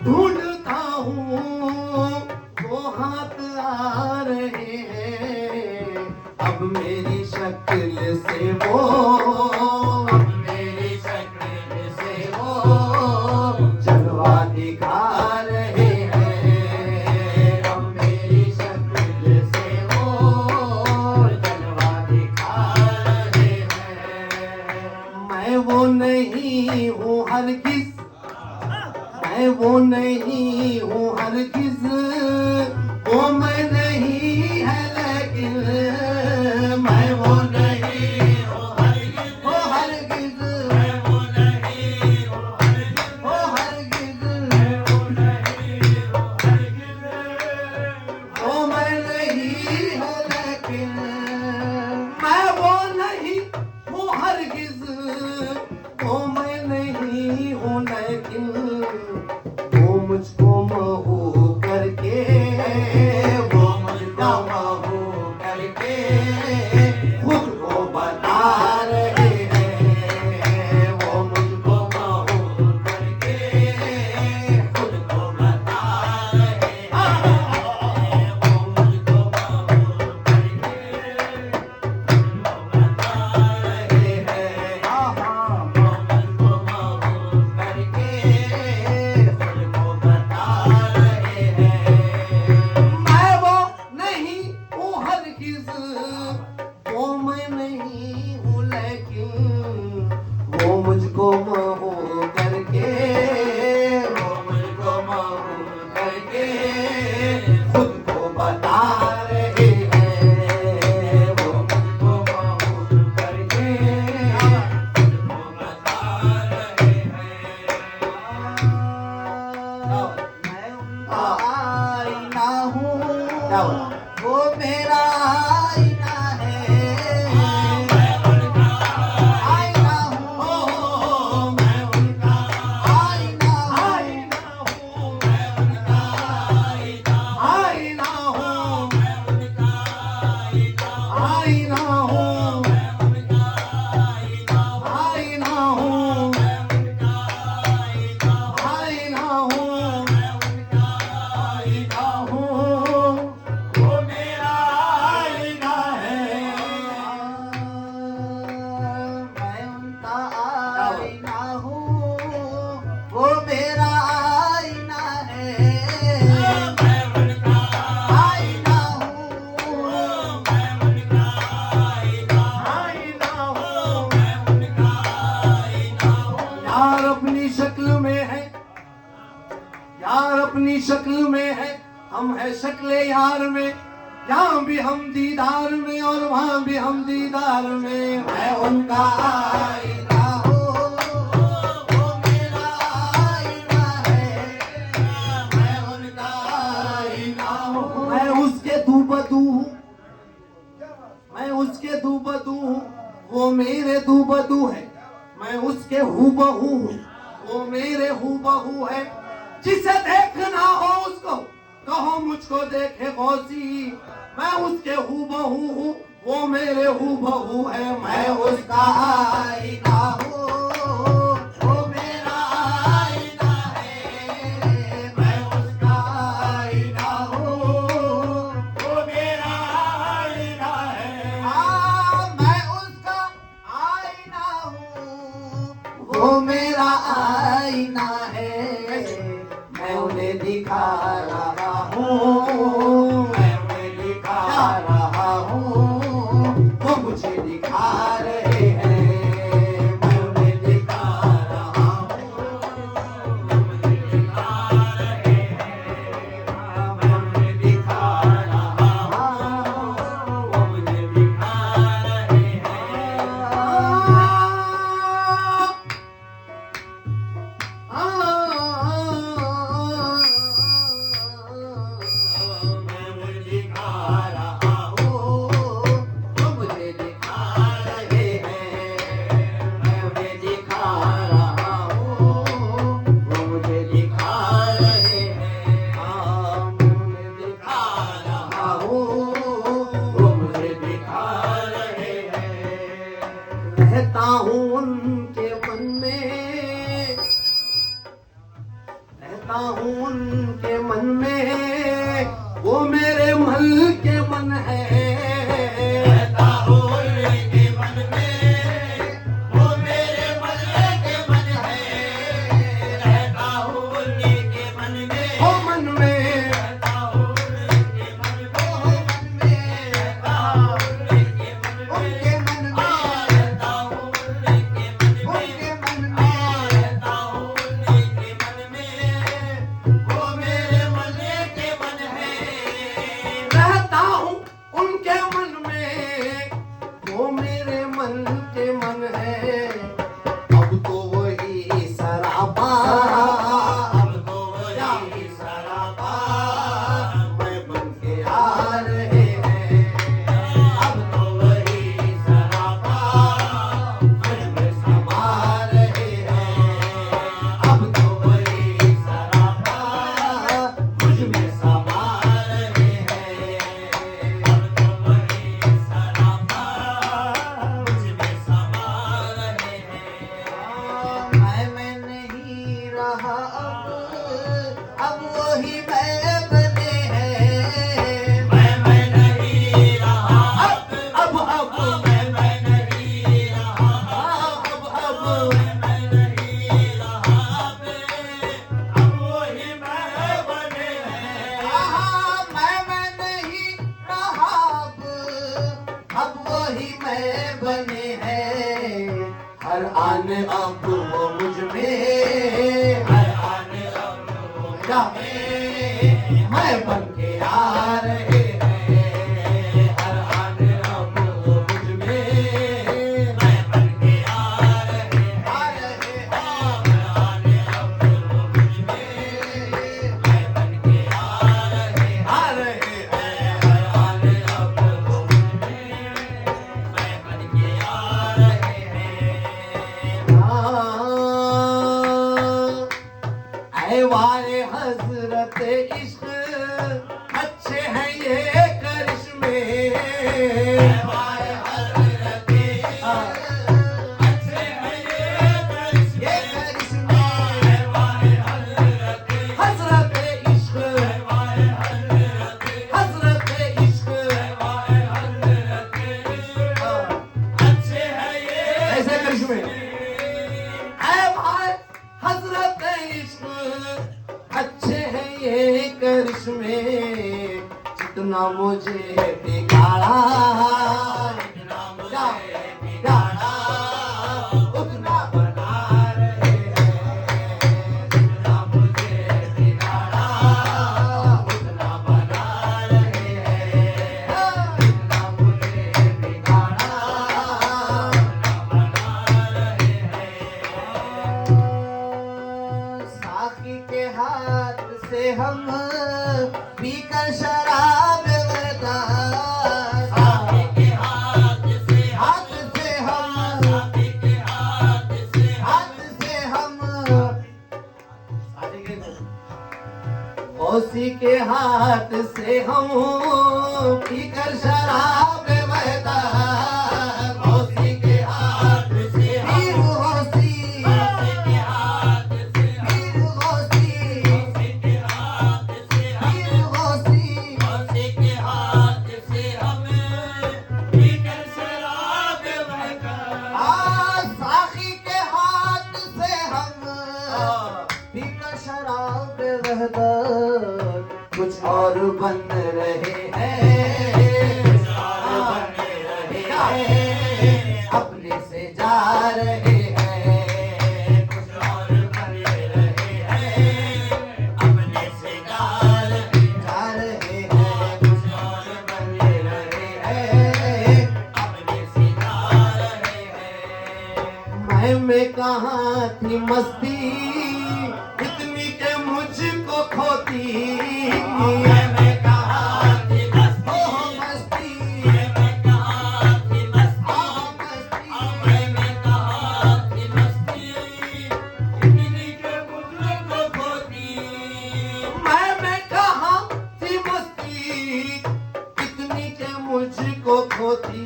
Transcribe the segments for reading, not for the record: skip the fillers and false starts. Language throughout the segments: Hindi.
ढूंढता हूँ वो हाथ आ रहे हैं, अब मेरी शक्ल से वो, अब मेरी शक्ल से वो जलवा दिखा रहे हैं, अब मेरी शक्ल से वो जलवा दिखा रहे हैं। मैं वो नहीं हूँ हरगिज़, मैं वो नहीं हूँ हरगिज़, वो मैं नहीं है लेकिन, मैं वो नहीं हूँ हरगिज़, वो हरगिज़, मैं वो नहीं हूँ हरगिज़, वो हरगिज़, मैं वो नहीं हूँ हरगिज़, वो मैं नहीं है लेकिन, मैं वो नहीं हूँ हरगिज़, वो मैं नहीं हूँ लेकिन, वो मुझको महू करके, वो मुझको महू करके खुद को बता रहे हैं, वो मुझको महू करके खुद को बता रहे हैं, वो मुझको महू करके खुद को बता रहे हैं, वो मुझको महू करके खुद को बता रहे हैं। मैं वो नहीं हूँ हरगिज़, वो मैं नहीं हूँ लेकिन, वो मुझको महू करके, वो मुझको महू करके खुद को बता रहे हैं, वो मुझको महू करके खुद को बता रहे हैं। मैं उनका आईना हूँ, वो मेरा आईना है, मैं उनका आईना हूँ, मैं उनका आईना हूँ, मैं उनका आईना हूँ, मैं उनका आईना हूँ, मैं उनका आईना हूँ, मैं उनका आईना हूँ, मैं उनका आईना हूँ, वो मेरा आईना है, मैं उनका आईना हूँ, वो मेरा आईना है, मैं उनका आईना हूँ, मैं उनका आईना हूँ, मैं उनका आईना हूँ। यार अपनी शक्ल में है, यार अपनी शक्ल में है, हम है शक्ले यार में, यहाँ भी हम दीदार में और वहाँ भी हम दीदार में। मैं उनका आईना हूँ, वो मेरा आईना है, मैं उनका आईना हूँ। मैं उसके दूबदू हूँ, मैं उसके दूबदू हूँ, वो मेरे दूबदू है, मैं उसके हूबहू हूँ, वो मेरे हूबहू है। जिसे देखना हो उसको कहो मुझको देखे गौसी, मैं उसके हूबहू हूँ, वो मेरे हूबहू है। मैं उसका आईना हूँ, वो मेरा आईना है, मैं उसका आईना हूँ, वो मेरा आईना है। मैं उसका आईना हूँ, वो मेरा आईना है, मैं उन्हें दिखा रहा हूँ, मैं उन्हें दिखा रहा हूँ, वो मुझे दिखा रहे हैं, मैं उन्हें दिखा रहा हूँ, वो मुझे दिखा रहे हैं, मैं उन्हें दिखा रहा हूँ, वो मुझे दिखा रहे हैं। रहता हूँ उनके मन में, वो मेरे मन के मन है। रहता हूँ उनके मन में, वो मेरे मन के मन है। रहता हूँ उनके मन में, ओ मन में, रहता हूँ उनके मन में, रहता हूँ उनके मन में, उनके मन में, रहता हूँ उनके मन में, उनके मन में, रहता हूँ उनके मन में, वो मेरे मन के मन है। रहता हूँ उनके मन में, वो मेरे मन के मन है। अब तो वही सरापा, अब तो वही सरापा मैं बन के आ रहे हैं। अब तो वही सरापा मुझ में समा रहे हैं। अब तो वही सरापा मुझ में समा रहे हैं। अब तो वही सरापा मुझ में समा रहे हैं। मैं नहीं रहा अब वही मैं बने हैं। मैं नहीं रहा अब मैं नहीं रहा अब मैं नहीं रहा अब वही मैं बने हैं। मैं नहीं रहा अब वही मैं बने हैं। हर आने अब वो मुझ में, हर आने अब वो क्या मैं बन के आ रहे हैं। हर आने अब वो मुझ में, मैं बन के आ रहे हैं। आ रहे हैं। हर आने अब वो मुझ में, मैं बन के आ रहे हैं। आ रहे हैं। हर आने अब वो मुझ में, मैं बन के आ रहे हैं। ऐ वाले हजरत इश्क, अच्छे हैं ये करिश्मे। वाहे हज़रत अच्छे हैं ये करिश्मे। ये करिश्मे वाहे हज़रत हजरत इश्क, वाहे हज़रत हजरत इश्क। वाहे हज़रत अच्छे हैं ये ऐसे करिश्मे, ऐ भाई हजरत इश्क, अच्छे हैं ये करिश्मे। जितना मुझे बिगाड़ा, जितना मुझे बिगाड़ा उतना बना रहे हैं। जितना मुझे बिगाड़ा उतना बना रहे हैं। जितना मुझे बिगाड़ा उतना बना रहे हैं। साकी के हाथ से हम पीकर शराब बता, साथी के हाथ से हाथ से हम, साथी के हाथ से हाथ से हम, उसी के हाथ से हम पीकर शराब बता। उसी के हाथ से हम पीर होसी, उसी के हाथ से हम पीर होसी, उसी के हाथ से हम पीर होसी। उसी के हाथ से हम पीकर शराब बहका। साखी के हाथ से हम पीकर शराब बहता, कुछ और बन रहे हैं। कुछ और बने रहे हैं। अपने से जा रहे हैं। कुछ और बने रहे हैं। अपने से जा रहे जा रहे हैं। कुछ और बने रहे हैं। अपने से जा रहे हैं। मैं कहाँ थी मस्ती इतनी के मुझको खोती। मैं कहाँ थी मस्ती। मस्ती, मैं कहाँ थी मस्ती। मस्ती। मैं कहाँ थी मस्ती। इतनी के मुझको खोती। मैं कहाँ थी मस्ती इतनी के मुझको खोती।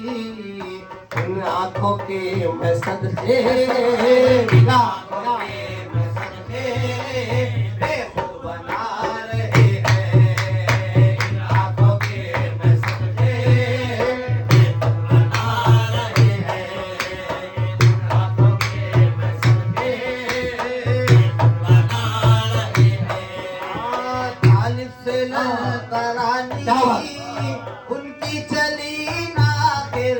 इन आंखों के मैं सदके, आंखों के मैं सदके, बेखुद ललतरानी क्या बात? उनकी चली ना फिर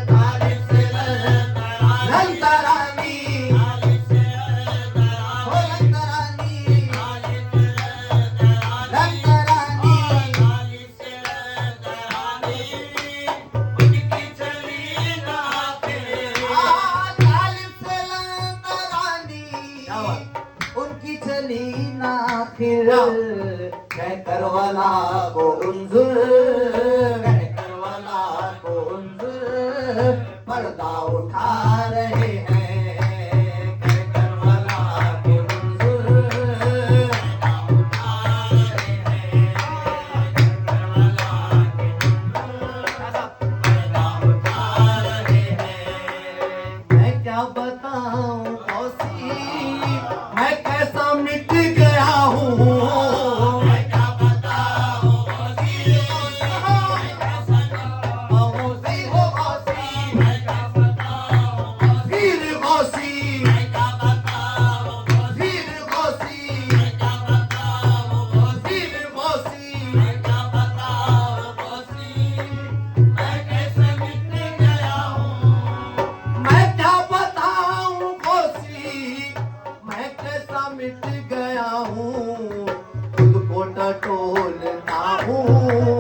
तालिब से ललतरानी हो ललतरानी उनकी चली ना फिर कह करवाला को उन्जुर कह करवाला को उन्जुर पर्दा उठा रहे हैं कह करवाला को उन्जुर पर्दा उठा रहे हैं करवाला को पर्दा उठा रहे हैं मैं क्या बताऊं कौसी मैं कैसा मिट गया हूँ मैं क्या बताऊं कौसी कौसी हो कौसी मैं क्या बताऊं फिर गौसी मैं क्या बताऊं फिर गौसी मैं क्या बताऊं फिर गौसी मैं क्या बताऊं कौसी मैं कैसे मिट गया हूँ मैं क्या बताऊं गौसी मैं कैसा मिट गया हूँ खुद को टटोलता हूँ